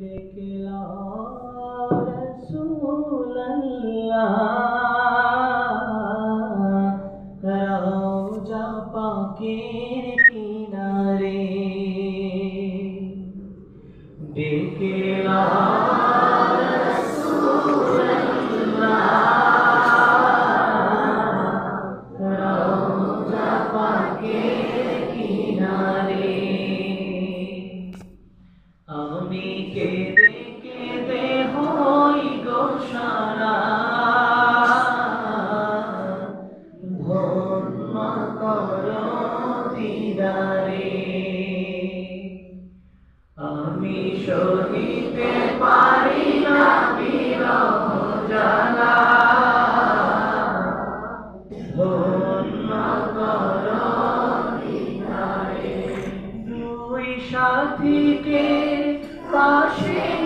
দেখলা রাসূলুল্লাহ রওজা পাকের কিনারে দেখলা রাসূলুল্লাহ রওজা পাকের কিনারে আমি কেঁদে কেঁদে হই গো সারা ধন্য করো দিদারে আমি সহিতে পারি না বিরহ জ্বালা ধন্য করো দিদারে দুই সাথীকে পাশে